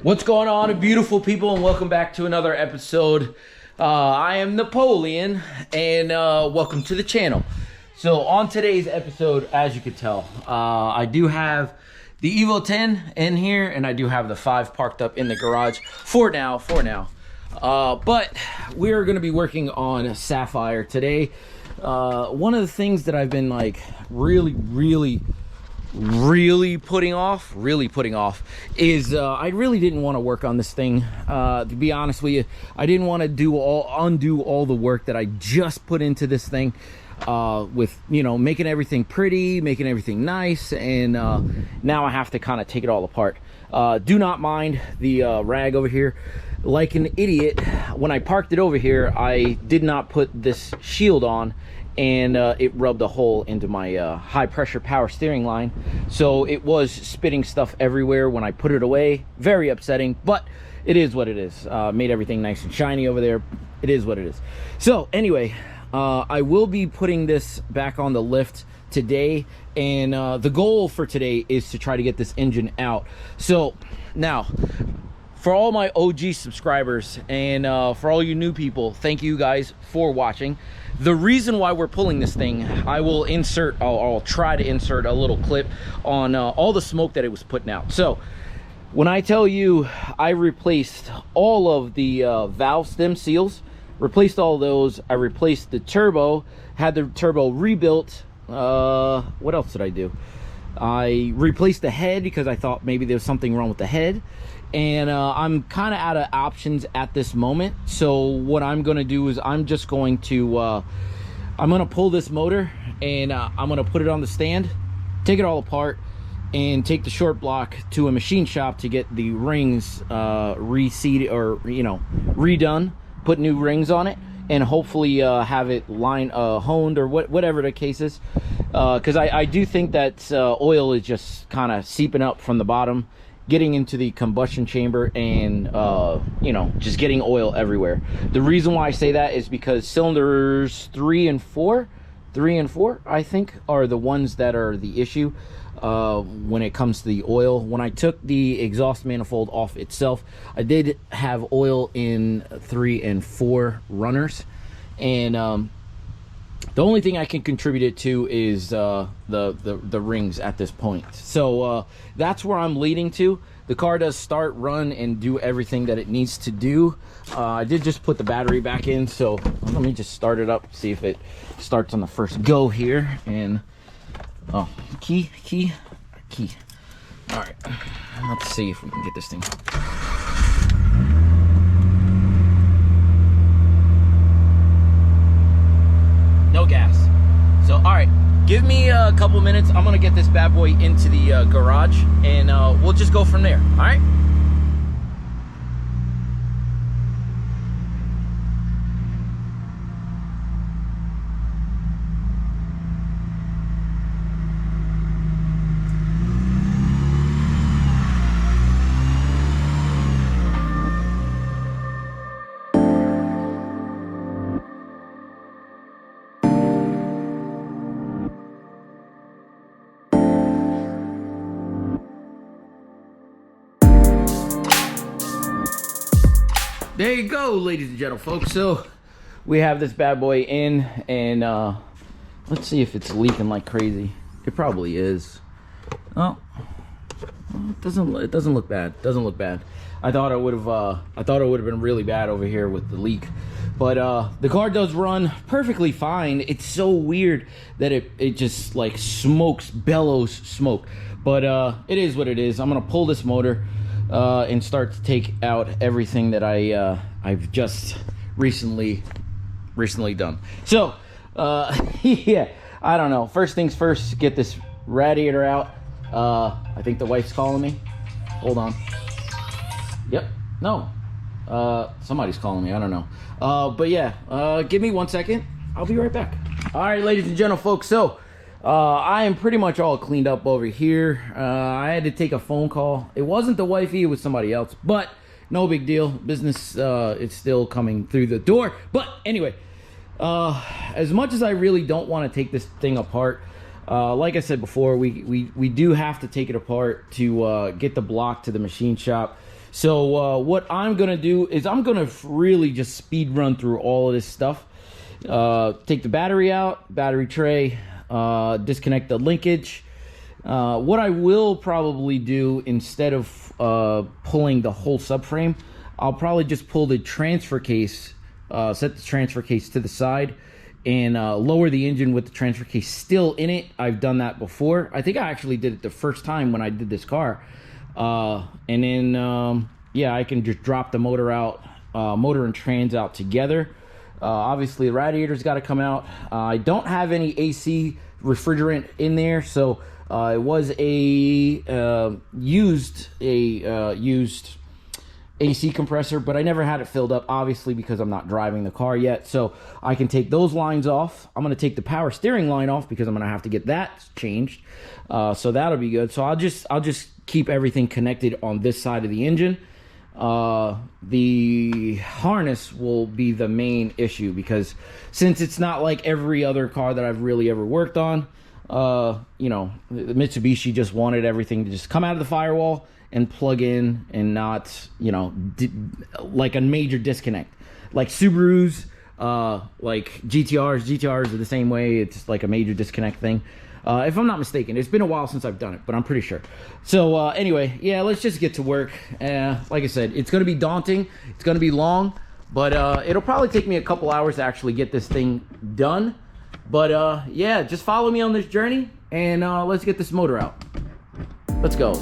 What's going on, beautiful people, and welcome back to another episode. I am Napoleon, and welcome to the channel. So on today's episode, as you can tell, I do have the Evo 10 in here, and I do have the 5 parked up in the garage for now. But we're going to be working on Sapphire today. One of the things that I've been like really putting off is I really didn't want to work on this thing. To be honest with you, I didn't want to undo all the work that I just put into this thing, with, you know, making everything pretty, making everything nice, and now I have to kind of take it all apart. Do not mind the rag over here. Like an idiot, when I parked it over here, I did not put this shield on, and it rubbed a hole into my high pressure power steering line, so it was spitting stuff everywhere when I put it away. Very upsetting, but it is what it is. Made everything nice and shiny over there. It is what it is. So anyway, I will be putting this back on the lift today, and the goal for today is to try to get this engine out. So now, for all my OG subscribers and for all you new people, thank you guys for watching. The reason why we're pulling this thing, I'll try to insert a little clip on all the smoke that it was putting out. So when I tell you I replaced all of the valve stem seals, replaced all those, I replaced the turbo, had the turbo rebuilt. What else did I do? I replaced the head because I thought maybe there was something wrong with the head. And I'm kind of out of options at this moment. So what I'm going to do is I'm just going to I'm going to pull this motor, and I'm going to put it on the stand, take it all apart, and take the short block to a machine shop to get the rings reseated, or, you know, redone, put new rings on it, and hopefully have it honed, or whatever the case is, because I do think that oil is just kind of seeping up from the bottom, getting into the combustion chamber, and you know, just getting oil everywhere. The reason why I say that is because cylinders 3 and 4 I think are the ones that are the issue when it comes to the oil. When I took the exhaust manifold off itself, I did have oil in 3 and 4 runners, and the only thing I can contribute it to is the rings at this point. So that's where I'm leading to. The car does start, run, and do everything that it needs to do. I did just put the battery back in, so let me just start it up, see if it starts on the first go here. And oh, key. All right, let's see if we can get this thing. No gas. So all right, give me a couple minutes. I'm gonna get this bad boy into the garage, and we'll just go from there. All right. There you go, ladies and gentlemen, folks. So we have this bad boy in, and let's see if it's leaking like crazy. It probably is. Oh, it doesn't look bad. Doesn't look bad. I thought it would have been really bad over here with the leak, but the car does run perfectly fine. It's so weird that it just like bellows smoke, but it is what it is. I'm gonna pull this motor and start to take out everything that I've just recently done. So yeah, I don't know. First things first, get this radiator out. I think the wife's calling me. Hold on. Yep. No. Somebody's calling me. I don't know. But yeah, give me 1 second. I'll be right back. All right, ladies and gentlemen, folks. So I am pretty much all cleaned up over here. I had to take a phone call. It wasn't the wifey, it was somebody else, but no big deal. Business is still coming through the door. But anyway, as much as I really don't want to take this thing apart, like I said before, we do have to take it apart to get the block to the machine shop. So what I'm gonna do is I'm gonna really just speed run through all of this stuff. Take the battery out, battery tray, disconnect the linkage. What I will probably do, instead of pulling the whole subframe, I'll probably just pull the transfer case, set the transfer case to the side, and lower the engine with the transfer case still in it. I've done that before. I think I actually did it the first time when I did this car. And then, yeah, I can just drop the motor out, motor and trans out together. Obviously, the radiator's got to come out. I don't have any AC refrigerant in there, so it was a used AC compressor, but I never had it filled up, obviously, because I'm not driving the car yet. So I can take those lines off. I'm going to take the power steering line off because I'm going to have to get that changed. So that'll be good. So I'll just keep everything connected on this side of the engine. The harness will be the main issue, because since it's not like every other car that I've really ever worked on, you know, the Mitsubishi just wanted everything to just come out of the firewall and plug in, and not, you know, like a major disconnect. Like Subarus, like GTRs are the same way. It's like a major disconnect thing. If I'm not mistaken. It's been a while since I've done it, but I'm pretty sure. So anyway, yeah, let's just get to work. Like I said, it's going to be daunting. It's going to be long, but it'll probably take me a couple hours to actually get this thing done. But yeah, just follow me on this journey, and let's get this motor out. Let's go.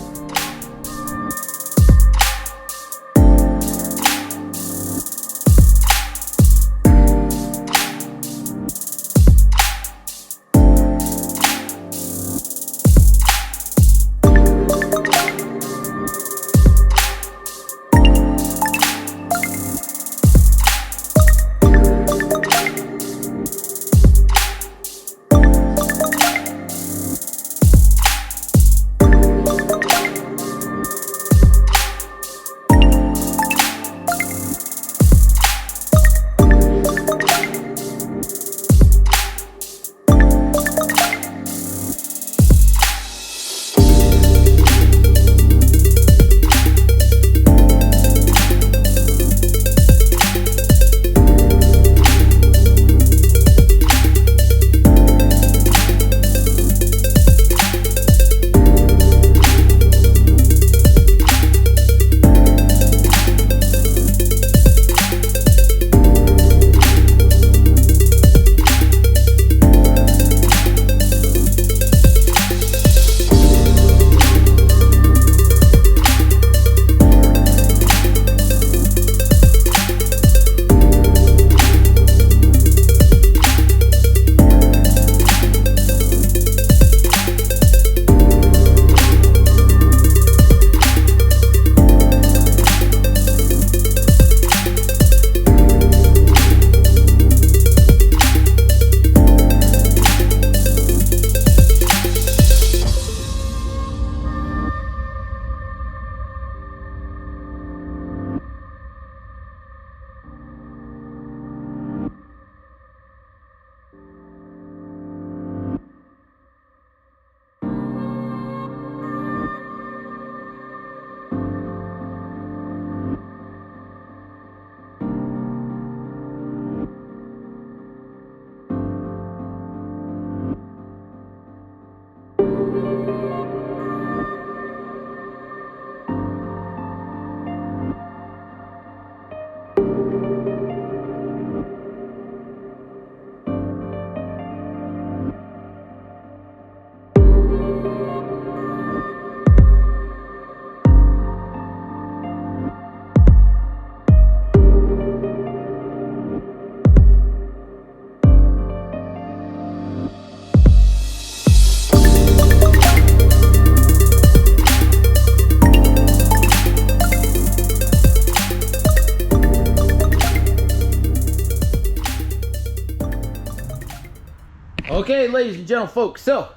Okay, ladies and gentlemen, folks, so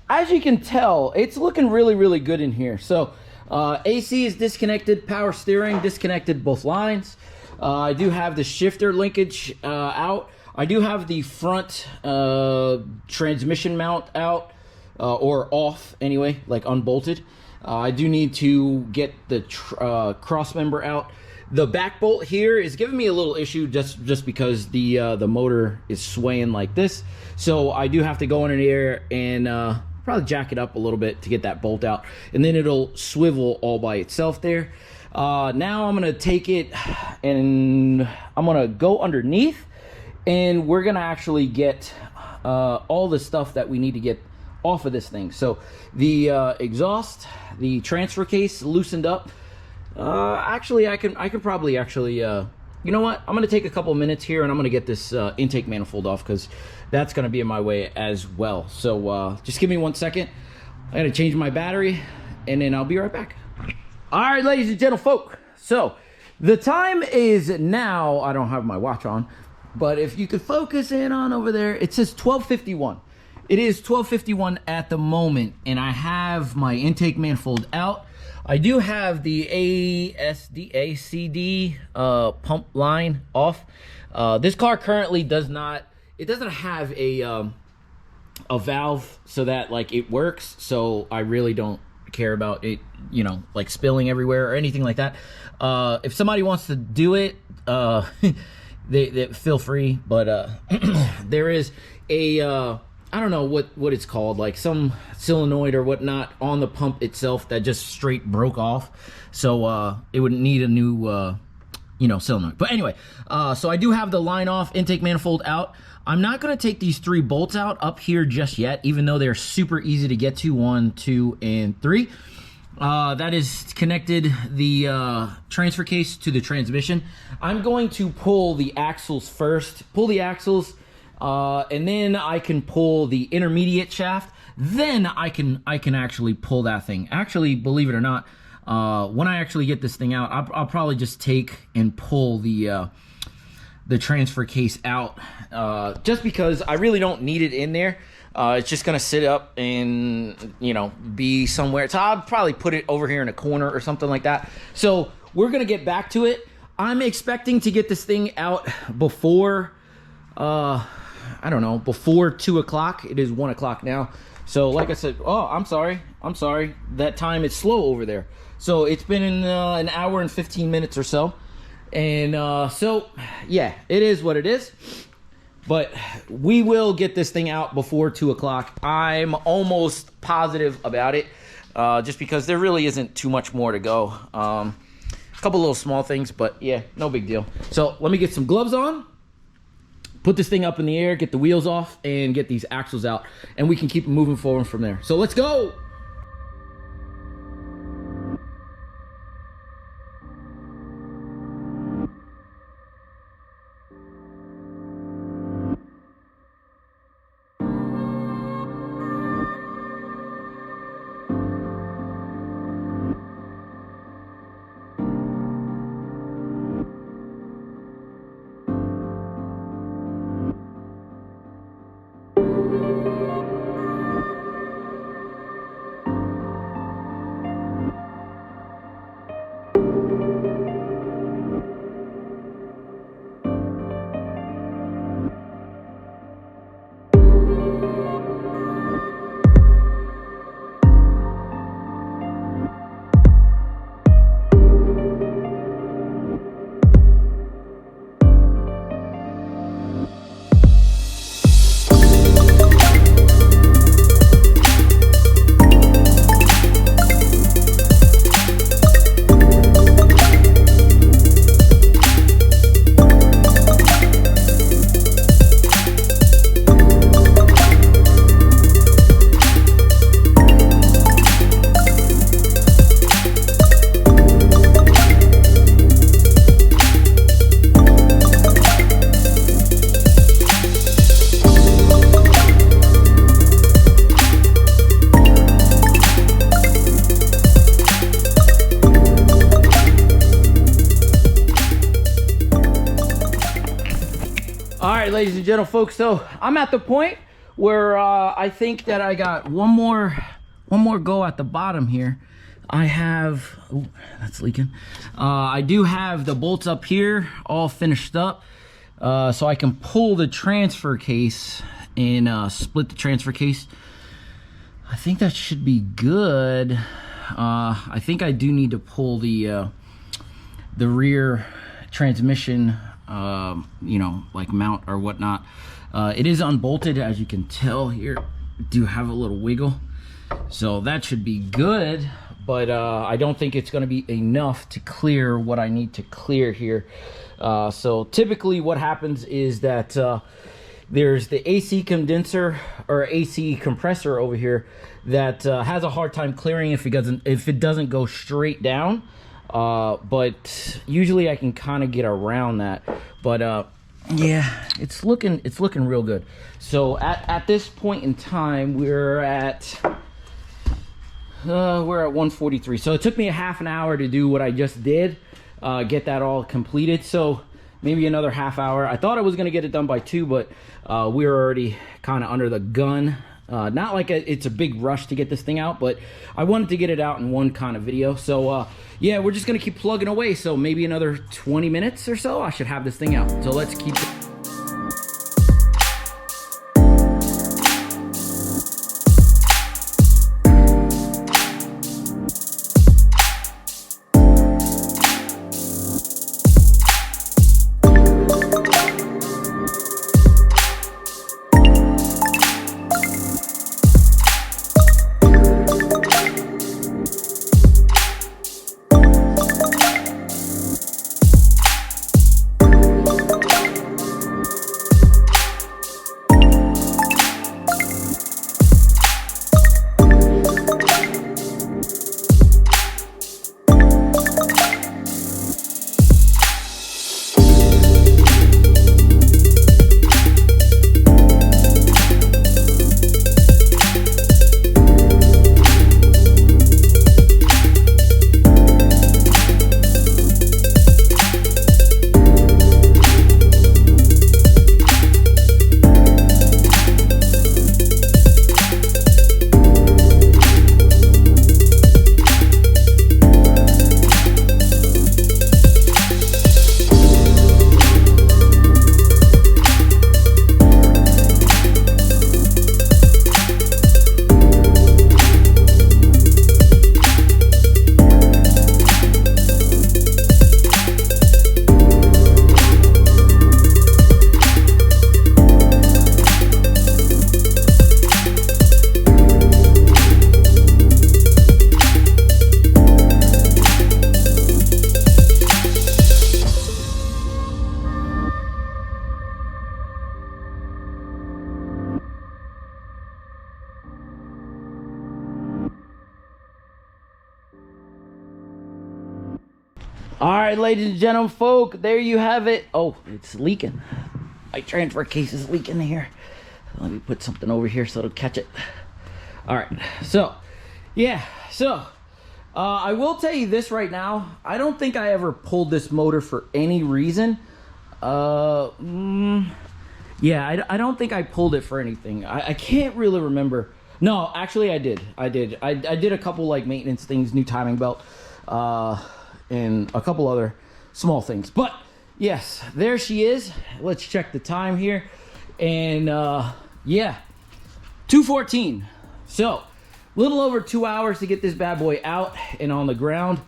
as you can tell, it's looking really good in here. So AC is disconnected, power steering disconnected, both lines. I do have the shifter linkage out. I do have the front transmission mount out. or off anyway, like unbolted. I do need to get the cross member out. The back bolt here is giving me a little issue just because the motor is swaying like this. So I do have to go in there and probably jack it up a little bit to get that bolt out, and then it'll swivel all by itself there. Now I'm gonna take it and I'm gonna go underneath, and we're gonna actually get all the stuff that we need to get off of this thing. So the exhaust, the transfer case loosened up. Actually, I can probably actually, you know what? I'm going to take a couple minutes here and I'm going to get this intake manifold off, because that's going to be in my way as well. So just give me 1 second. I'm going to change my battery and then I'll be right back. All right, ladies and gentlefolk. So the time is now, I don't have my watch on, but if you could focus in on over there, it says 12:51. It is 12:51 at the moment, and I have my intake manifold out. I do have the ASDACD pump line off. This car currently doesn't have a valve so that like it works. So I really don't care about it, you know, like spilling everywhere or anything like that. If somebody wants to do it, they feel free. But there is a I don't know what it's called, like some solenoid or whatnot on the pump itself that just straight broke off. So it would need a new, you know, solenoid. But anyway, so I do have the line off, intake manifold out. I'm not going to take these 3 bolts out up here just yet, even though they're super easy to get to, 1, 2, and 3. That is connected the transfer case to the transmission. I'm going to pull the axles first, and then I can pull the intermediate shaft. Then I can actually pull that thing. Actually, believe it or not, when I actually get this thing out, I'll probably just take and pull the transfer case out, just because I really don't need it in there. It's just gonna sit up and, you know, be somewhere. So I'll probably put it over here in a corner or something like that. So we're gonna get back to it. I'm expecting to get this thing out before I don't know, before 2 o'clock. It is 1 o'clock now. So like I said, oh, I'm sorry. That time is slow over there. So it's been an hour and 15 minutes or so. And so, yeah, it is what it is. But we will get this thing out before 2 o'clock. I'm almost positive about it, just because there really isn't too much more to go. A couple little small things, but yeah, no big deal. So let me get some gloves on, put this thing up in the air, get the wheels off, and get these axles out, and we can keep moving forward from there. So let's go. Ladies and gentlemen, folks, so I'm at the point where I think that I got one more go at the bottom here. I have, ooh, that's leaking. I do have the bolts up here all finished up, so I can pull the transfer case and split the transfer case. I think that should be good. I think I do need to pull the rear transmission, you know, like mount or whatnot. It is unbolted, as you can tell here. Do have a little wiggle, so that should be good. But I don't think it's going to be enough to clear what I need to clear here. So typically, what happens is that there's the AC condenser or AC compressor over here that has a hard time clearing if it doesn't go straight down. But usually I can kind of get around that. But yeah, it's looking real good. So at this point in time, we're at 143. So it took me a half an hour to do what I just did, get that all completed. So maybe another half hour. I thought I was gonna get it done by 2, but we were already kind of under the gun. Not like it's a big rush to get this thing out, but I wanted to get it out in one kind of video. So yeah, we're just gonna keep plugging away. So maybe another 20 minutes or so, I should have this thing out. So let's keep it. All right, ladies and gentlemen, folk, there you have it. Oh, it's leaking. My transfer case is leaking here. Let me put something over here so it'll catch it. All right, so yeah, so I will tell you this right now. I don't think I ever pulled this motor for any reason. Yeah, I don't think I pulled it for anything. I can't really remember. No, actually I did. I did a couple like maintenance things, new timing belt, and a couple other small things. But yes, there she is. Let's check the time here. And yeah, 2:14. So a little over 2 hours to get this bad boy out and on the ground.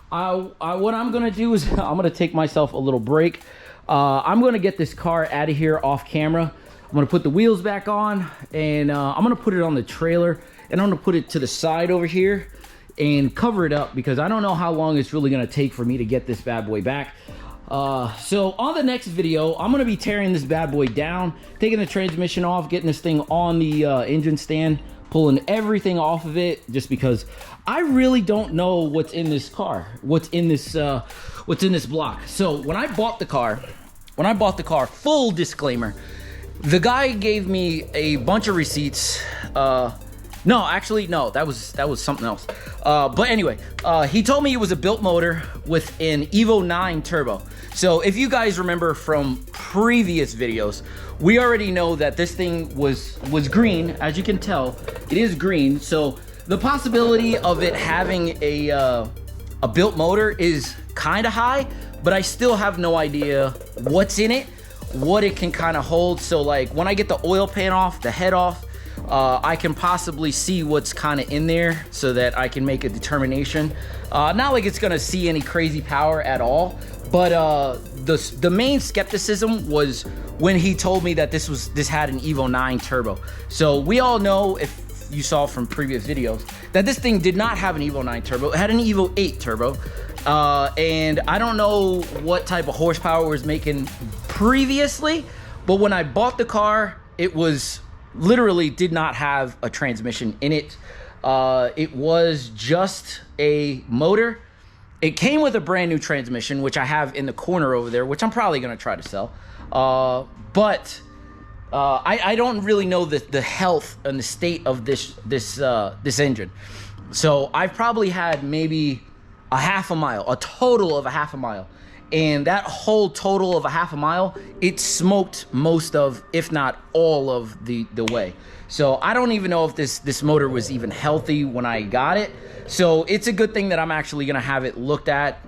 What I'm gonna do is I'm gonna take myself a little break. I'm gonna get this car out of here off camera. I'm gonna put the wheels back on, and I'm gonna put it on the trailer, and I'm gonna put it to the side over here and cover it up, because I don't know how long it's really gonna take for me to get this bad boy back. So on the next video, I'm gonna be tearing this bad boy down, taking the transmission off, getting this thing on the engine stand, pulling everything off of it, just because I really don't know what's in this car, what's in this block. So when I bought the car, full disclaimer, the guy gave me a bunch of receipts. No, actually, no, that was something else. But anyway, he told me it was a built motor with an Evo 9 turbo. So if you guys remember from previous videos, we already know that this thing was green. As you can tell, it is green. So the possibility of it having a built motor is kind of high, but I still have no idea what's in it, what it can kind of hold. So like when I get the oil pan off, the head off, I can possibly see what's kind of in there so that I can make a determination. Not like it's gonna see any crazy power at all, but the main skepticism was when he told me that this had an Evo 9 turbo. So we all know, if you saw from previous videos, that this thing did not have an Evo 9 turbo. It had an Evo 8 turbo. And I don't know what type of horsepower it was making previously, but when I bought the car, it was literally did not have a transmission in it. It was just a motor. It came with a brand new transmission, which I have in the corner over there, which I'm probably gonna try to sell. But I don't really know the health and the state of this engine. So I've probably had maybe a half a mile, a total of a half a mile. And that whole total of a half a mile, it smoked most of, if not all of the way. So I don't even know if this motor was even healthy when I got it. So it's a good thing that I'm actually gonna have it looked at.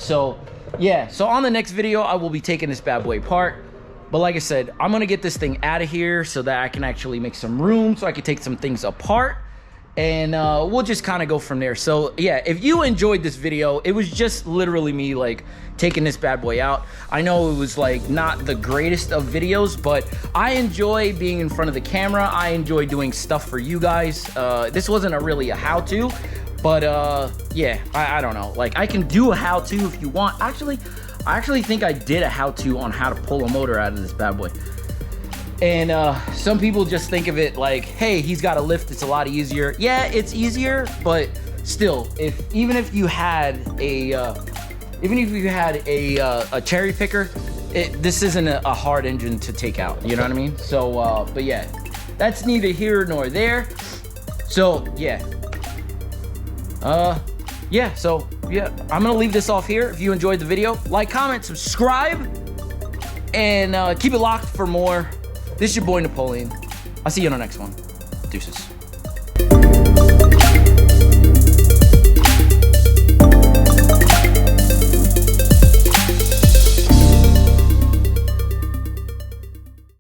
So yeah, so on the next video, I will be taking this bad boy apart. But like I said, I'm gonna get this thing out of here so that I can actually make some room so I can take some things apart. And we'll just kind of go from there. So yeah, if you enjoyed this video, it was just literally me like taking this bad boy out. I know it was like not the greatest of videos, but I enjoy being in front of the camera. I enjoy doing stuff for you guys. This wasn't really a how-to, but yeah, I don't know. Like, I can do a how-to if you want. Actually, I actually think I did a how-to on how to pull a motor out of this bad boy. And some people just think of it like, hey, he's got a lift, it's a lot easier. Yeah, it's easier, but still, even if you had a cherry picker, this isn't a hard engine to take out. You know what I mean? So, but yeah, that's neither here nor there. So yeah, so yeah, I'm gonna leave this off here. If you enjoyed the video, like, comment, subscribe, and keep it locked for more. This is your boy Napoleon. I'll see you on the next one. Deuces.